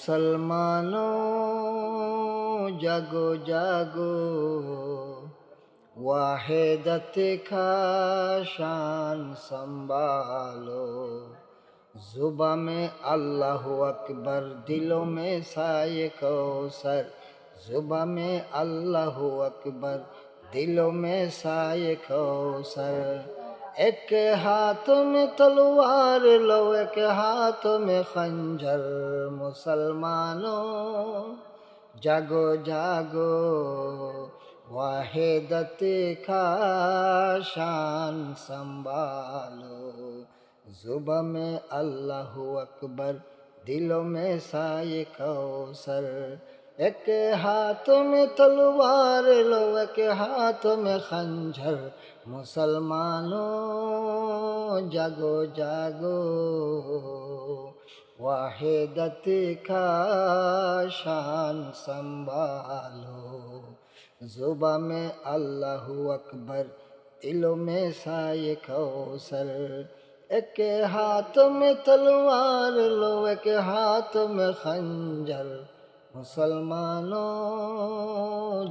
मुसलमानों जागो जागो, वाहिदत का शान संभालो। जुबा में अल्लाह अकबर, दिलों में साये कौसर। जुबा में अल्लाह अकबर, दिलों में साये कौसर। एक हाथ में तलवार लो, एक हाथ में खंजर। मुसलमानों जागो जागो, वाहिदत का शान संभालो। जुबा में अल्लाह अकबर, दिलों में साये कौसर। एक हाथ में तलवार लो, एक हाथ में खंजर। मुसलमानों जागो जागो, वाहिदत का शान संभालो। जुबा में अल्लाह अकबर, दिलों में साये कौसर। एक हाथ में तलवार लो, एक हाथ में खंजर। मुसलमानों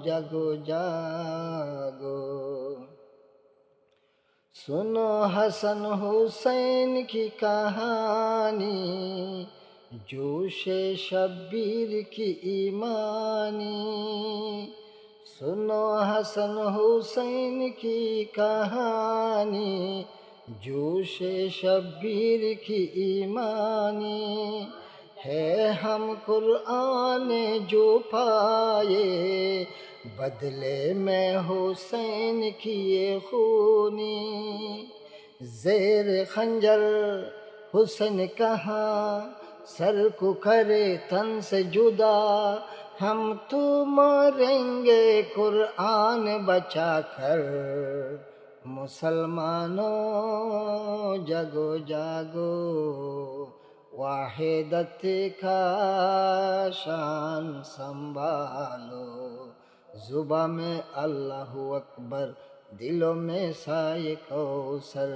जागो जागो। सुनो हसन हुसैन की कहानी, जोशे शब्बीर की ईमानी। सुनो हसन हुसैन की कहानी, जोशे शब्बीर की ईमानी। है हम कुरान जो पाए, बदले में हुसैन किए खूनी। ज़ेर खंजर हुसैन कहाँ, सर को करे तन से जुदा। हम तो मरेंगे कुरान बचा कर। मुसलमानों जागो जागो, वाहिदत का शान संभालो। जुबा में अल्लाह अकबर, दिलों में साये कौसर।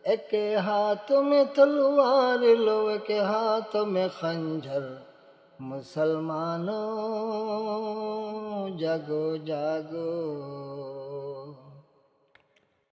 एक हाथ में तलवार लो, एक हाथ में खंजर। मुसलमानों जागो जागो।